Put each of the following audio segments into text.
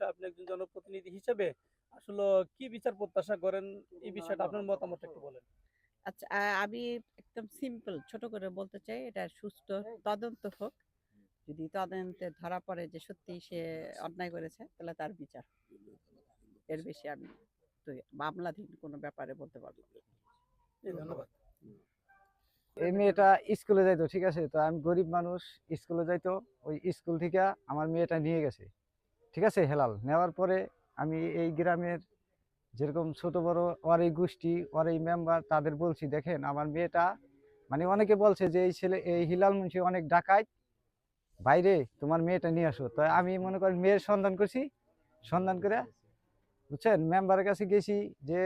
বিষয়ে আপনি একজন জনপ্রতিনিধি হিসেবে আসলে কি বিচার প্রত্যাশা করেন, এই বিষয়টা আপনার মতামতটা একটু বলেন। আচ্ছা, আমি একদম সিম্পল ছোট করে বলতে চাই, এটা সুস্থ তদন্ত হোক। যদি তদন্তে ধরা পড়ে যে সত্যি সে অন্যায় করেছে, তাহলে তার বিচার। এর বেশি আমি তো মামলাধীন কোনো ব্যাপারে বলতে পারবো না। জি, ধন্যবাদ। এই মেয়েটা স্কুলে যাইতো, ঠিক আছে, তো আমি গরিব মানুষ, স্কুলে যাইতো। ওই স্কুল থেকে আমার মেয়েটা নিয়ে গেছে, ঠিক আছে, হেলাল নেওয়ার পরে আমি এই গ্রামের যেরকম ছোট বড় ওর এই গোষ্ঠী ওর এই মেম্বার তাদের বলছি, দেখেন আমার মেয়েটা, মানে অনেকে বলছে যে এই ছেলে এই হিলাল মুন্সি অনেক ডাকাত, বাইরে তোমার মেয়েটা নিয়ে আসো। তো আমি মনে করেন মেয়ের সন্ধান করছি, সন্ধান করে বুঝছেন মেম্বারের কাছে গেছি যে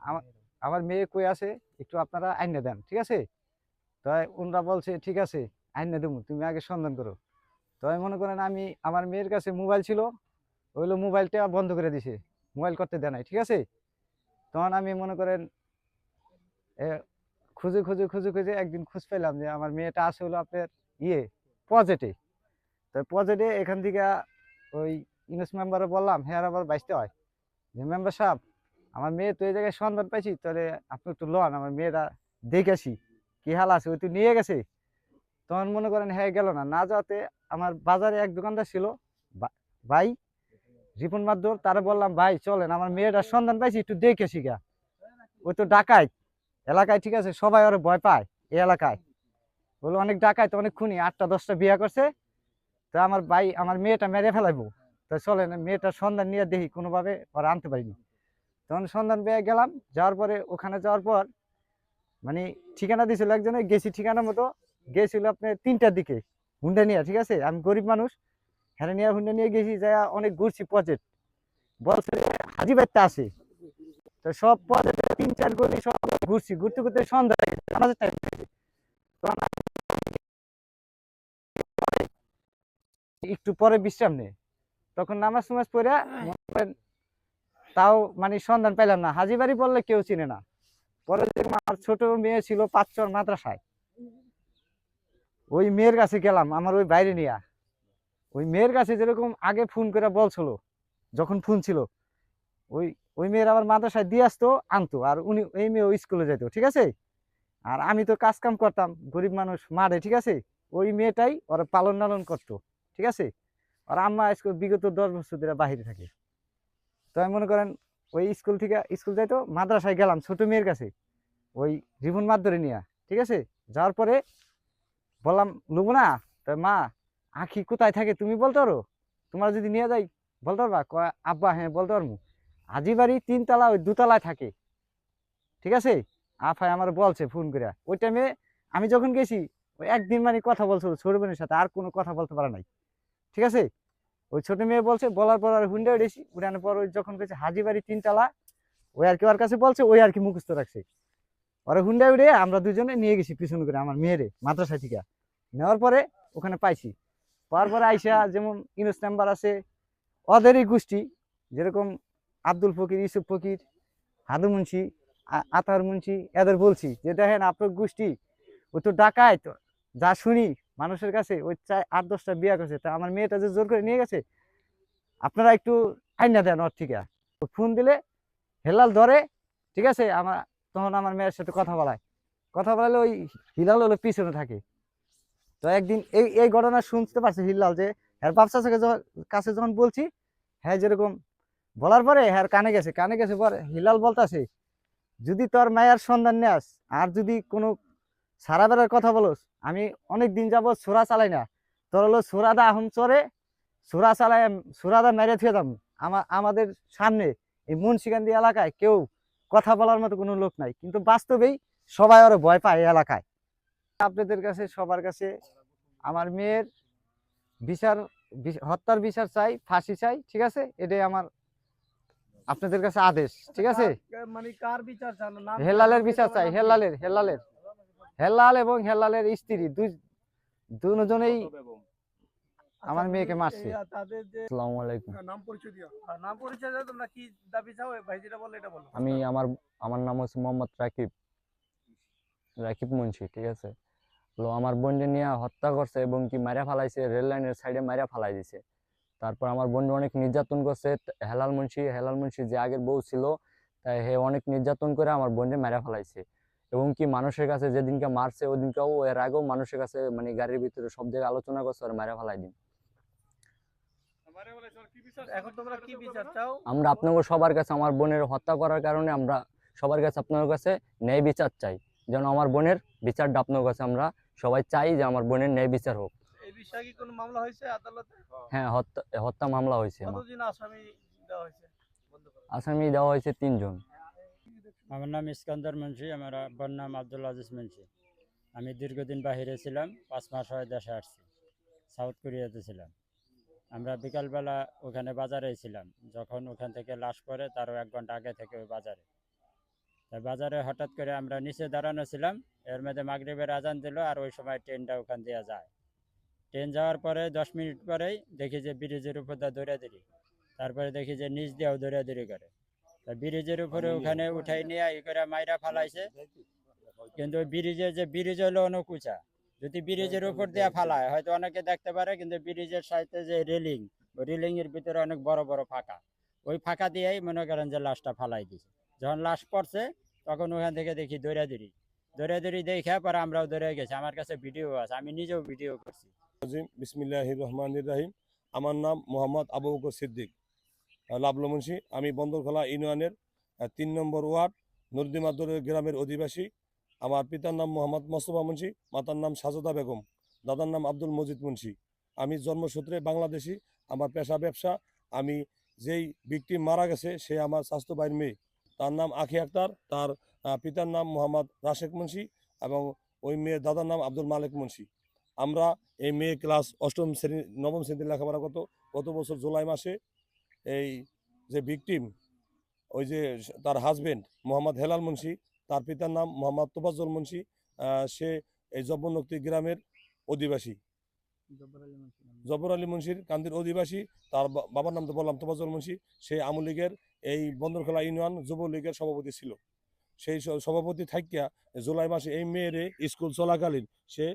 আমার আমার মেয়ে কই আছে, একটু আপনারা আইনে দেন, ঠিক আছে। তাই ওনরা বলছে ঠিক আছে আইনে দেবো, তুমি আগে সন্ধান করো। তো আমি মনে করেন আমি আমার মেয়ের কাছে মোবাইল ছিল, ওইগুলো মোবাইলটা বন্ধ করে দিছে, মোবাইল করতে দেয় নাই, ঠিক আছে। তখন আমি মনে করেন এ, খুঁজে খুঁজে খুঁজে খুঁজে একদিন খোঁজ পেলাম যে আমার মেয়েটা আছে হলো আপনার ইয়ে পজেটে। তো পজেটে এখান থেকে ওই ইউনুস মেম্বারে বললাম, হ্যাঁ আবার বাইসতে হয় যে মেম্বার সাহেব আমার মেয়ে তো এই জায়গায় সন্ধান পাইছি, তাহলে আপনি একটু লন আমার মেয়েটা দেখেছি কি হাল আছে, ওই তো নিয়ে গেছে। তখন মনে করেন হ্যাঁ গেল না, না যাতে আমার বাজারে এক দোকানদার ছিল ভাই রিপন মাদ্দর, তারা বললাম ভাই চলেন আমার মেয়েটার সন্ধান পাইছি একটু দেখে শিখা। ওই তো ডাকাই এলাকায়, ঠিক আছে, সবাই ওরা ভয় পায় এই এলাকায়, বলে অনেক ডাকাই তো অনেক খুনি, 8টা 10টা বিয়ে করছে। তো আমার ভাই আমার মেয়েটা মেরে ফেলাইবো, তো চলেন মেয়েটার সন্ধান নিয়ে দেখি, কোনোভাবে ওরা আনতে পারিনি। তখন সন্ধান পেয়ে গেলাম, যাওয়ার পরে ওখানে যাওয়ার পর মানে ঠিকানা দিয়েছিল একজনে, গেছি ঠিকানা মতো, গেছিল আপনার 3টার দিকে হুন্ডা নিয়ে, ঠিক আছে, আমি গরিব মানুষ, হ্যাঁ নিয়ে হুন্ডা নিয়ে গেছি, যা অনেক ঘুরছি প্রজেক্ট, বলছে যে হাজি বাইতে আছে। তো সব প্রজেক্টে 3-4 গলি সব ঘুরছি, ঘুরতে ঘুরতে সন্ধ্যা হয়ে গেছে, নামাজের time হয়ে গেছে। তো আমার একটু পরে বিশ্রাম নেই, তখন নামাজ টামাজ পড়ে তাও মানে সন্ধান পেলাম না, হাজি বাড়ি বললে কেউ চিনে না। পরে দেখলাম আমার ছোট মেয়ে ছিল 5 চর মাদ্রাসায়, ওই মেয়ের কাছে গেলাম আমার ওই বাইরে নিয়ে, ওই মেয়ের কাছে যেরকম আগে ফোন করে বলছিল, যখন ফোন ছিল, ওই ওই মেয়ের আবার মাদ্রাসায় দিয়ে আসতো আনতো, আর উনি এই মেয়ে স্কুলে যেত, ঠিক আছে। আর আমি তো কাজ কাম করতাম, গরিব মানুষ মাঠে, ঠিক আছে, ওই মেয়েটাই ওরা পালন লালন করতো, ঠিক আছে। আর আম্মা আজকে বিগত 10 বছর ধরে বাহিরে থাকে। তো আমি মনে করেন ওই স্কুল থেকে স্কুল যাইতো, মাদ্রাসায় গেলাম ছোট মেয়ের কাছে, ওই রিবন মাধ্যরে নিয়ে, ঠিক আছে। যাওয়ার পরে বললাম লুবো না, তা মা আখি কোথায় থাকে তুমি বলতে পারো, তোমার যদি নিয়ে যাই বলতে পারবা, কয় আব্বা হ্যাঁ বলতে পারবো, হাজি বাড়ি 3 তলা ওই 2 তলায় থাকে, ঠিক আছে। আফাই আমার বলছে ফোন করে ওই টাইমে, আমি যখন গেছি ওই একদিন মানে কথা বলছিল ছোট বোনের সাথে, আর কোনো কথা বলতে পারে নাই, ঠিক আছে। ওই ছোট মেয়ে বলছে, বলার পর আর হুন্ডা উঠেছি, উঠানোর পর ওই যখন গেছে হাজি বাড়ি 3 তলা, ওই আর কি ওর কাছে বলছে, ওই আর কি মুখস্থ রাখছে। ওরা হুন্ডা উঠে আমরা দুজনে নিয়ে গেছি পিছন করে আমার মেয়েরে মাদ্রাসা থেকে, নেওয়ার পরে ওখানে পাইছি। পাওয়ার পরে আইসা যেমন ইউনুস নাম্বার আছে ওদেরই গোষ্ঠী, যেরকম আব্দুল ফকির, ইউসুফ ফকির, হাদু মুন্সি, আতার মুন্সি, এদের বলছি যে দেখেন আপনার গোষ্ঠী ওই তো ডাকায় তো, যা শুনি মানুষের কাছে ওই 8-10টা বিয়ে করছে, তা আমার মেয়েটা যে জোর করে নিয়ে গেছে, আপনারা একটু আইনা দেন ওর থেকে। ফোন দিলে হেলাল ধরে, ঠিক আছে। আমার তখন আমার মেয়ের সাথে কথা বলায়, কথা বলালে ওই হিলাল হলো পিছনে থাকে। তো একদিন এই এই ঘটনা শুনতে পারছে হিলাল, যে হ্যাঁ বাপসা কাছে যখন বলছি, হ্যাঁ যেরকম বলার পরে হ্যাঁ কানে গেছে, কানে গেছে পরে হিলাল বলতাছে, যদি তোর মায়ের সন্ধান নেস আর যদি কোনো সারা বেলার কথা বলোস, আমি অনেক দিন যাবত সোরা চালাই না, তোর হলো সোরাদা আহম চরে, সোরা চালাই সোরাদা মেরে থুয়ে দাম। আমাদের সামনে এই মুন্সিগঞ্জ এলাকায় কেউ কথা বলার মতো কোনো লোক নাই, কিন্তু বাস্তবেই সবাই ওরা ভয় পায় এই এলাকায়। আপনাদের কাছে সবার কাছে আমার মেয়ের বিচার, হত্যার বিচার চাই, ফাঁসি চাই, ঠিক আছে, এটাই আমার আপনাদের কাছে আদেশ, ঠিক আছে। মানে কার বিচার চান, নাম কি হেলালের আপনার বিচার মেয়েটার চাই, নাম কি? হেলালের হেলাল এবং হেলালের স্ত্রী দুজনেই আচ্ছা, আমার মানে মেয়েকে মারছে। তাদের যে আসসালামু আলাইকুম। নাম পরিচয় দিও, নাম পরিচয় দাও, তোমরা কি দাবি চাও, ভাই যেটা বলে এটা বলো। আমি আমার আমার নাম হচ্ছে মোহাম্মদ রাকিব, রাকিব মুন্সি, ঠিক আছে। আমার বোনকে নিয়ে হত্যা করছে এবং কি মারা ফালাইছে, রেল লাইনের সাইডে মারা ফালাই দিছে। তো তারপর আমার বোন অনেক নির্যাতন করছে। হেলাল মুন্সি যে আগের বউ ছিল, তাই হে অনেক নির্যাতন করে আমার বোনকে মেরে ফেলাইছে। এবং কি মানুষের কাছে যেদিনকে মারছে ওদিনকেও, এর আগেও মানুষের কাছে মানে গাড়ির ভিতরে সব জায়গায় আলোচনা করছে আর মেরে ফেলাই দিন। এখন তোমরা কি বিচার চাও? আমরা আপনাদের সবার কাছে, আমার বোনের হত্যা করার কারণে আমরা সবার কাছে, আপনার কাছে ন্যায় বিচার চাই। যেন আমার বোনের বিচারটা আপনার কাছে আমরা সবাই চাই যে আমার বোনের ন্যায় বিচার হোক। এই বিষয়ে কি কোনো মামলা হয়েছে আদালতে? হ্যাঁ, হত্যা মামলা হয়েছে। কতদিন আসামি দেওয়া হয়েছে? আসামি দেওয়া হয়েছে 3 জন। আমার নাম ইস্কান্দার মুন্সি, আমার আব্বার নাম আব্দুল আজিজ মুন্সি। আমি দীর্ঘদিন বাহিরে ছিলাম, 5 মাস হয় দেশে আসছি, সাউথ কোরিয়াতে ছিলাম। আমরা বিকালবেলা ওখানে বাজারে ছিলাম, যখন ওখান থেকে লাশ পড়ে তারও 1 ঘন্টা আগে থেকে ওই বাজারে। তাই বাজারে হঠাৎ করে আমরা নিচে দাঁড়ানো ছিলাম, এর মধ্যে মাগরিবের আজান দিল, আর ওই সময় ট্রেনটা ওখান দিয়ে যায়। ট্রেন যাওয়ার পরে 10 মিনিট পরেই দেখি যে ব্রিজের উপর দিয়ে দৌড়াদৌড়ি, তারপরে দেখি যে নিচ দিয়েও দৌড়াদৌড়ি করে। তা ব্রিজের উপরে ওখানে উঠাই নিয়ে ই করে মাইরা ফালাইছে। কিন্তু ব্রিজ হলো অনেক উঁচা, যদি ব্রিজের উপর দিয়ে ফালায় হয়তো অনেকে দেখতে পারে, কিন্তু ব্রিজের সাইডে যে রেলিং, ওই রেলিং এর ভিতরে অনেক বড় বড় ফাঁকা, ওই ফাঁকা দিয়েই মনে করেন যে লাশটা ফালাই দিছে। যখন লাশ পড়ছে তখন ওখান থেকে দেখি দৌড়াদৌড়ি দেখে পরে আমরাও দৌড়ে গেছি। আমার কাছে ভিডিও আছে, আমি নিজেও ভিডিও করছি। বিসমিল্লাহির রহমানির রহিম। আমার নাম মোহাম্মদ আবু বকর সিদ্দিক, লাবলু মুন্সি। আমি বন্দরখোলা ইউনিয়নের 3 নম্বর ওয়ার্ড নরদিমাদুরের গ্রামের অধিবাসী। আমার পিতার নাম মোহাম্মদ মোস্তফা মুন্সি, মাতার নাম সাজদা বেগম, দাদার নাম আব্দুল মজিদ মুন্সি। আমি জন্মসূত্রে বাংলাদেশি, আমার পেশা ব্যবসা। আমি যেই ভিকটিম মারা গেছে সে আমার স্বাস্থ্য ভাইয়ের মেয়ে, তার নাম আখি আক্তার। তার পিতার নাম মোহাম্মদ রাশেক মুন্সি এবং ওই মেয়ের দাদার নাম আব্দুল মালিক মুন্সি। আমরা এই মেয়ে ক্লাস 8ম শ্রেণী 9ম শ্রেণীতে লেখাপড়া করতো। গত বছর জুলাই মাসে এই যে ভিকটিম, ওই যে তার হাজবেন্ড মোহাম্মদ হেলাল মুন্সি, তার পিতার নাম মোহাম্মদ তোফাজ্জল মুন্সি, সে এই জব্বরনক্তি গ্রামের অধিবাসী, জব্বর আলী মুন্সির কান্দির অধিবাসী। তার বাবার নাম তো বললাম, তোফাজ্জল মুন্সি। সে আওয়ামী লীগের এই বন্দরখোলা ইউনিয়ন যুবলীগের সভাপতি ছিল। সেই সভাপতি থাকিয়া জুলাই মাসে এই মেয়ের স্কুল চলাকালীন সে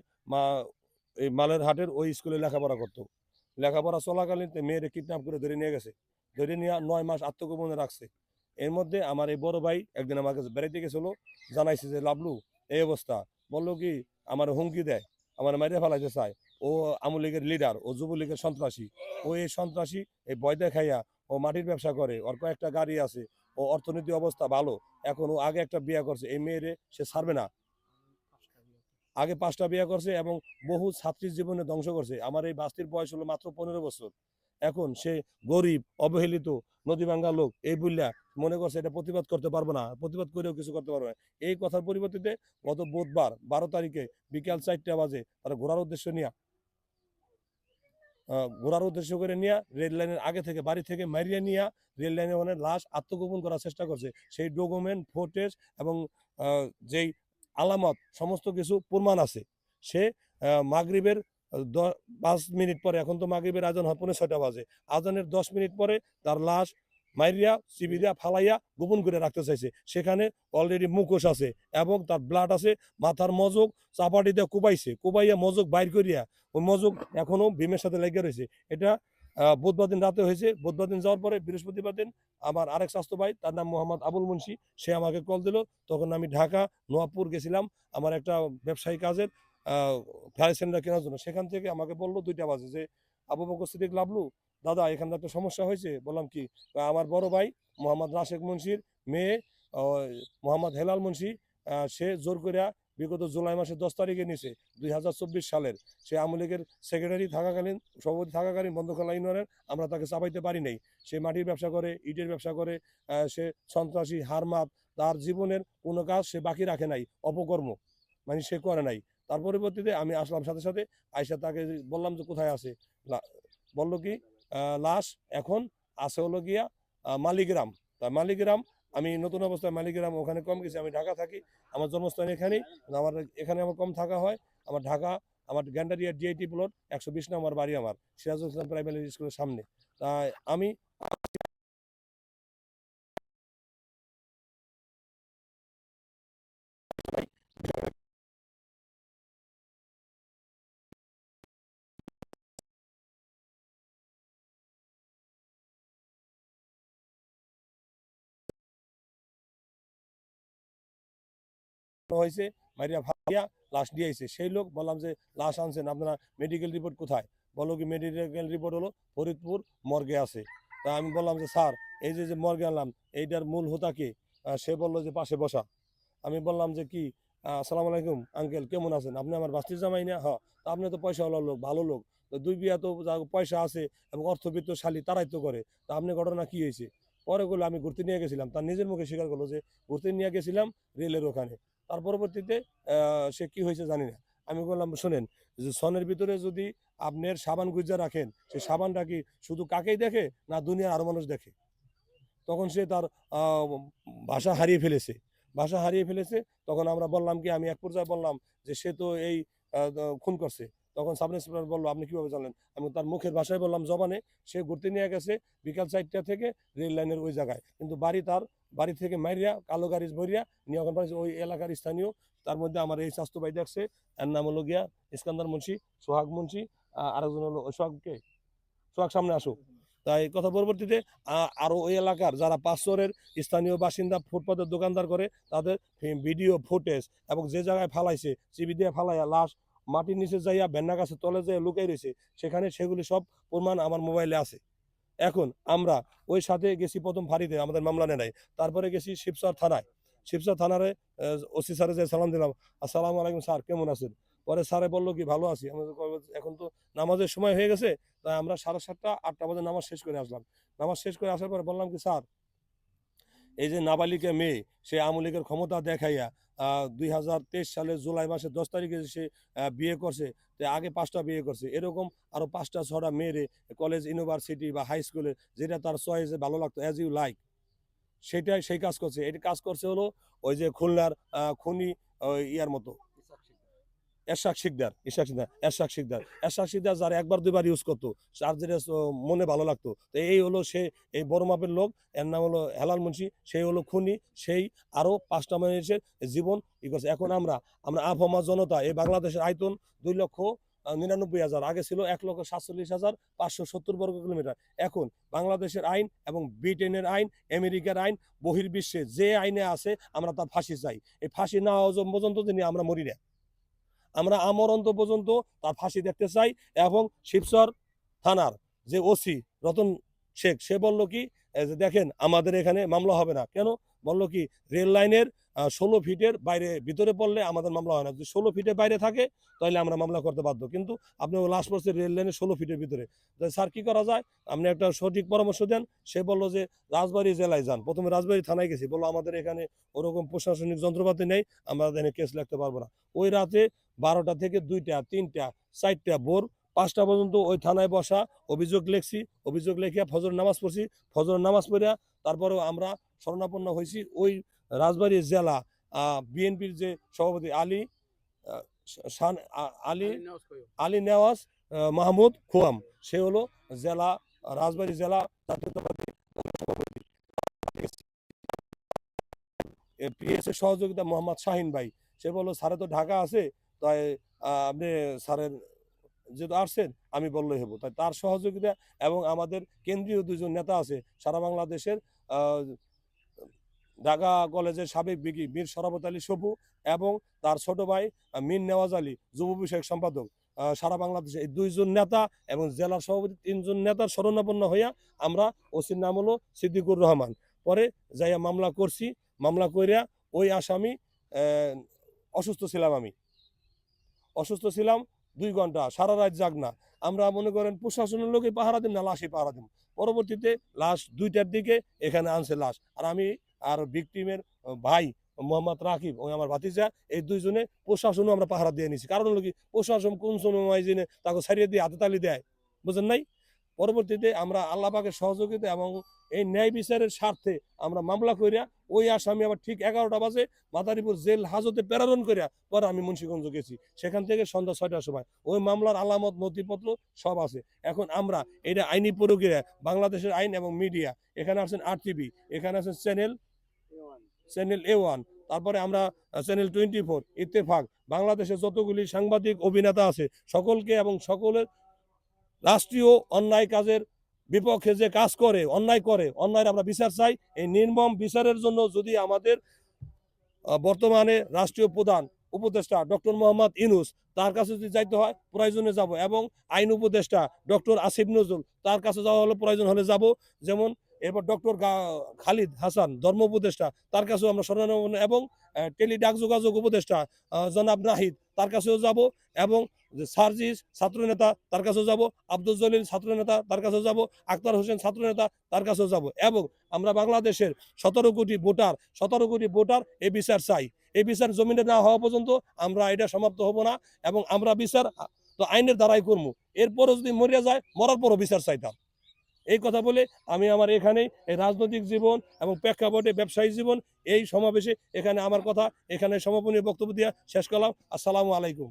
এই মালের হাটের ওই স্কুলে লেখাপড়া করতো। লেখাপড়া চলাকালীন মেয়েরে কিডন্যাপ করে ধরে নিয়ে গেছে, ধরে নিয়ে 9 মাস আত্মগোপনে রাখছে। এর মধ্যে আমার এই বড় ভাই একদিন আমার কাছে বেড়াইতে গেছিল, জানাইছে যে লাবলু এই অবস্থা। বললো কি আমার হুমকি দেয়, আমার মাইরে ফেলাইতে চায়। ও আওয়ামী লীগের লিডার, ও যুবলীগের সন্ত্রাসী। ও এই সন্ত্রাসী, এই ভয় দেখাইয়া ও মাটির ব্যবসা করে, ওর কয়েকটা গাড়ি আছে, ও অর্থনৈতিক অবস্থা ভালো। এখন ও আগে একটা বিয়ে করছে, এই মেয়েরে সে ছাড়বে না। আগে 5টা বিয়ে করছে এবং বহু ছাত্রীর জীবনে ধ্বংস করছে। আমার এই বাস্তির বয়স হলো মাত্র 15 বছর। এখন সে গরিব, অবহেলিত, নদী ভাঙ্গা লোক, এই বললা মনে করছে এটা প্রতিবাদ করতে পারবো না, প্রতিবাদ করেও কিছু করতে পারবো না। এই কথার পরিবর্তে গত বুধবার 12 তারিখে বিকাল 4টা বাজে তারা ঘোরার উদ্দেশ্য করে নিয়ে রেল লাইনের আগে থেকে, বাড়ি থেকে মারিয়ে নিয়ে রেল লাইনে ওখানে লাশ আত্মগোপন করার চেষ্টা করছে। সেই ডকুমেন্ট, ফুটেজ এবং যেই আলামত সমস্ত কিছু প্রমাণ আছে। সে মাগরিবের 5 মিনিট পরে, এখন তো মাগরিবের আজান হয় 5:45 বাজে, আজানের 10 মিনিট পরে তার লাশ মাইরিয়া চিবিরিয়া ফালাইয়া গোপন করে রাখতে চাইছে। সেখানে অলরেডি মুখোশ আছে এবং তার ব্লাড আছে, মাথার মজক চাপাটি দিয়ে কুবাইয়া মজক বাইর করিয়া ওই মজক এখনো ভীমের সাথে লেগে রয়েছে। এটা বুধবার দিন রাতে হয়েছে। বুধবার দিন যাওয়ার পরে বৃহস্পতিবার দিন আমার আরেক স্বাস্থ্য ভাই, তার নাম মোহাম্মদ আবুল মুন্সি, সে আমাকে কল দিল। তখন আমি ঢাকা নোয়াপুর গেছিলাম আমার একটা ব্যবসায়ী কাজের ফ্লাই সেন্টার কেনার জন্য। সেখান থেকে আমাকে বললো 2টা বাজে যে আবু বকর সিদ্দিক লাবলু দাদা এখানে একটা সমস্যা হয়েছে। বললাম কি? আমার বড় ভাই মোহাম্মদ রাশেক মুন্সির মেয়ে মোহাম্মদ হেলাল মুন্সি, সে জোর করে বিগত জুলাই মাসের 10 তারিখে নিছে 2024 সালের। সে আওয়ামী লীগের সেক্রেটারি থাকাকালীন, সভাপতি থাকাকালীন বন্দরখোলা ইউনিয়নের আমরা তাকে চাপাইতে পারি নাই। সে মাটির ব্যবসা করে, ইটের ব্যবসা করে, সে সন্ত্রাসী হারমাত। তার জীবনের কোনো কাজ সে বাকি রাখে নাই, অপকর্ম মানে সে করে নাই। তার পরিবর্তে আমি আসলাম সাথে সাথে, আইসা তাকে বললাম যে কোথায় আছে। বললো কি লাশ এখন আছে হলো গিয়া মালিগ্রাম। তা মালিগ্রাম, আমি নতুন অবস্থায় মালিগ্রাম ওখানে কম গেছি, আমি ঢাকা থাকি, আমার জন্মস্থান এখানেই। আমার এখানে আমার কম থাকা হয়। আমার ঢাকা, আমার গ্যান্ডারিয়া ডিআইটি প্লট 120 নম্বর বাড়ি, আমার সিরাজুল ইসলাম প্রাইমারি স্কুলের সামনে। তাই আমি হয়েছে, মারিয়া ফাটিয়া লাশ নিয়ে আইছে। সেই লোক বললাম যে লাশ আনছেন আপনারা, মেডিকেল রিপোর্ট কোথায়? বলো কি মেডিকেল রিপোর্ট হলো ফরিদপুর মর্গে আছে। তা আমি বললাম যে স্যার এই যে মর্গে আনলাম এইটার মূল হোতা কে? সে বললো যে পাশে বসা। আমি বললাম যে কি আসসালামু আলাইকুম আঙ্কেল, কেমন আছেন? আপনি আমার বাস্তির জামাই না? হ্যাঁ। তা আপনি তো পয়সাওয়ালা লোক, ভালো লোক, তো দুই বিয়া তো পয়সা আছে এবং অর্থবিত্তশালী তারাই তো করে, তা আপনি ঘটনা কি হয়েছে? পরে বললো আমি ঘুরতে নিয়ে গেছিলাম, তার নিজের মুখে স্বীকার করলো যে ঘুরতে নিয়ে গেছিলাম রেলের ওখানে। তার পরবর্তীতে সে কি হয়েছে জানি না। আমি বললাম শোনেন, যে সনের ভিতরে যদি আপনার সাবান গুজা রাখেন, সেই সাবানটা কি শুধু কাকেই দেখে না দুনিয়ার আরো মানুষ দেখে? তখন সে তার ভাষা হারিয়ে ফেলেছে, ভাষা হারিয়ে ফেলেছে। তখন আমরা বললাম কি, আমি এক পর্যায়ে বললাম যে সে তো এই খুন করছে। তখন সাব ইন্সপেক্টর বললো আপনি কিভাবে জানলেন? আমি তার মুখের ভাষায় বললাম জবানে, সে ঘুরতে নিয়ে গেছে বিকাল 4টা থেকে রেল লাইনের ওই জায়গায়, কিন্তু বাড়ি তার বাড়ি থেকে মাইরিয়া কালো গাড়ি ভরিয়া নিয়ে ওখানে ওই এলাকার স্থানীয়। তার মধ্যে আমার এই স্বাস্থ্য ভাই দেখছে, এর নাম হলো গিয়া ইস্কান্দার মুন্সি, সোহাগ মুন্সি, আরেকজন হলো সোহাগকে, সোহাগ সামনে আসো। তাই কথা পরবর্তীতে আরো ওই এলাকার যারা পাঁচশোরের স্থানীয় বাসিন্দা, ফুটপাতের দোকানদার করে, তাদের ভিডিও ফুটেজ এবং যে জায়গায় ফালাইছে চিবি দিয়ে ফালাইয়া লাশ মাটির নিচে যাইয়া ভেন্না গাছের তলে যাইয়া লুকাই রয়েছে, সেখানে সেগুলি সব প্রমাণ আমার মোবাইলে আছে। এখন আমরা ওই সাথে গেছি প্রথম ফাঁড়িতে, আমাদের মামলা নেয়। তারপরে গেছি শিবচর থানায়, শিবচর থানারে ওসি স্যারে যে সালাম দিলাম, আসসালামু আলাইকুম স্যার, কেমন আছেন? পরে স্যারে বললো কি ভালো আছি। আমাদের এখন তো নামাজের সময় হয়ে গেছে, তাই আমরা 7:30 8টা বাজে নামাজ শেষ করে আসলাম। নামাজ শেষ করে আসার পরে বললাম কি স্যার, এই যে নাবালিকা মেয়ে, সে আওয়ামী লীগের ক্ষমতা দেখাইয়া 2023 সালের জুলাই মাসের 10 তারিখে সে বিয়ে করছে, তো আগে 5টা বিয়ে করছে, এরকম আরো 5টা 6টা মেয়েরে কলেজ ইউনিভার্সিটি বা হাই স্কুলে যেটা তার চয়েসে ভালো লাগতো, অ্যাজ ইউ লাইক, সেটাই সেই কাজ করছে। এটি কাজ করছে হলো ওই যে খুলনার খনি ইয়ার মতো এরশাদ শিকদার, এরশাদ শিকদার যার একবার দুইবার ইউজ করতো, যার যেটা মনে ভালো লাগতো। তো এই হলো সে, এই বড় মাপের লোক, এর নাম হলো হেলাল মুন্সি, সেই হলো খুনি, সেই আরো 5টা মানুষের জীবন ই করছে। এখন আমরা আবহাওয়া জনতা, এই বাংলাদেশের আয়তন 2,99,000, আগে ছিল 1,47,570 বর্গ কিলোমিটার। এখন বাংলাদেশের আইন এবং ব্রিটেনের আইন, আমেরিকার আইন, বহির্বিশ্বে যে আইনে আছে আমরা তার ফাঁসি চাই। এই ফাঁসি না হওয়া পর্যন্ত যিনি আমরা মরি না, আমরা আমরন্ত পর্যন্ত তার ফাঁসি দেখতে চাই। এবং শিবচর থানার যে ওসি রতন শেখ, সে বলল কি যে দেখেন আমাদের এখানে মামলা হবে না। কেন? বলল কি রেল লাইনের 16 ফিটের বাইরে ভিতরে পড়লে আমাদের মামলা হয় না, যদি 16 ফিটের বাইরে থাকে তাহলে আমরা মামলা করতে বাধ্য। কিন্তু আপনি লাস্ট পড়ছে রেল লাইনের 16 ফিটের ভিতরে, স্যার কি করা যায়? আপনি একটা সঠিক পরামর্শ দেন। সে বলল যে রাজবাড়ী জেলায় যান। প্রথমে রাজবাড়ী থানায় গেছি, বললো আমাদের এখানে ওরকম প্রশাসনিক যন্ত্রপাতি নেই, আমরা এখানে কেস লিখতে পারবো না। ওই রাতে 12টা থেকে 2টা 3টা 4টা ভোর 5টা পর্যন্ত ওই থানায় বসা, অভিযোগ লিখছি, অভিযোগ লিখিয়া ফজর নামাজ পড়ছি, ফজর নামাজ পড়িয়া তারপরেও আমরা শরণাপন্ন হয়েছি ওই রাজবাড়ী জেলা বিএনপির যে সভাপতি আলী নেওয়াজ মাহমুদ খোয়াম, সে হলো জেলা রাজবাড়ী জেলা জাতীয়তাবাদী সভাপতি। পিএসের সহযোগিতা মোহাম্মদ শাহিন ভাই, সে বললো স্যারে তো ঢাকা আছে, তাই আপনি স্যারের যেহেতু আসছেন আমি বললেই হবো। তাই তার সহযোগিতা এবং আমাদের কেন্দ্রীয় 2জন নেতা আছে সারা বাংলাদেশের, ঢাকা কলেজের সাবেক বিগি মীর শরাবত আলী সপু এবং তার ছোট ভাই মীর নেওয়াজ আলী যুব বিষয়ক সম্পাদক, সারা বাংলাদেশে এই 2জন নেতা এবং জেলার সভাপতি 3জন নেতার শরণাপন্ন হইয়া আমরা, ওসির নাম হলো সিদ্দিকুর রহমান, পরে যাইয়া মামলা করছি। মামলা করিয়া ওই আসামি, অসুস্থ ছিলাম, আমি অসুস্থ ছিলাম 2 ঘন্টা, সারা রাত জাগ না। আমরা মনে করেন প্রশাসনের লোকে পাহারা দিন না, লাশই পাহারা দিন। পরবর্তীতে লাশ 2টার দিকে এখানে আনছে লাশ, আর আমি আর ভিকটিমের ভাই মোহাম্মদ রাকিব ওই আমার ভাতিজা, এই 2জনে প্রশাসনও আমরা পাহারা দিয়ে নিছি। কারণ হলো কি প্রশাসন কোন সময় জেনে তাকে ছাড়িয়ে দিয়ে হাতে তালি দেয়, বুঝেন নাই? পরবর্তীতে আমরা আল্লাহ পাকের সহযোগিতা এবং এই ন্যায় বিচারের স্বার্থে আমরা মামলা করিয়া ওই আসামি আবার ঠিক 11টা বাজে মাদারীপুর জেল হাজতে প্রেরণ করিয়া পরে আমি মুন্সিগঞ্জ গেছি, সেখান থেকে সন্ধ্যা 6টার সময় ওই মামলার আলামত নথিপত্র সব আছে। এখন আমরা এটা আইনি প্রক্রিয়া, বাংলাদেশের আইন এবং মিডিয়া, এখানে আছেন RTV, এখানে আছেন চ্যানেল A1, তারপরে আমরা চ্যানেল 24, ইত্তেফাক, বাংলাদেশের যতগুলি সাংবাদিক অভিনেতা আছে সকলকে এবং সকলের রাষ্ট্রীয় অন্যায় কাজের বিপক্ষে যে কাজ করে, অন্যায় করে, অন্যায়ের আমরা বিচার চাই। এই নির্মম বিচারের জন্য যদি আমাদের বর্তমানে রাষ্ট্রীয় প্রধান উপদেষ্টা ডক্টর মোহাম্মদ ইউনূস, তার কাছে যদি যাইতে হয় প্রয়োজনে যাব, এবং আইন উপদেষ্টা ডক্টর আসিফ নজরুল, তার কাছে যাওয়া হলে প্রয়োজন হলে যাব। যেমন এরপর ডক্টর খালিদ হাসান ধর্ম উপদেষ্টা, তার কাছেও আমরা শরণাপন্ন, এবং টেলি ডাক যোগাযোগ উপদেষ্টা জনাব নাহিদ, তার কাছেও যাব, এবং সার্জিস ছাত্রনেতা, তার কাছেও যাব, আব্দুল জলিল ছাত্রনেতা, তার কাছেও যাব, আক্তার হোসেন ছাত্রনেতা, তার কাছেও যাব। এবং আমরা বাংলাদেশের 17 কোটি ভোটার এই বিচার চাই। এই বিচার জমিনে না হওয়া পর্যন্ত আমরা এটা সমাপ্ত হব না, এবং আমরা বিচার তো আইনের দ্বারাই করবো। এরপরও যদি মরিয়া যায়, মরার পরও বিচার চাইতাম। এই কথা বলে আমি আমার এখানে এই রাজনৈতিক জীবন এবং প্রেক্ষাপটে ব্যবসায়ী জীবন, এই সমাবেশে এখানে আমার কথা এখানে সমাপনী বক্তব্য দিয়ে শেষ করলাম। আসসালামু আলাইকুম।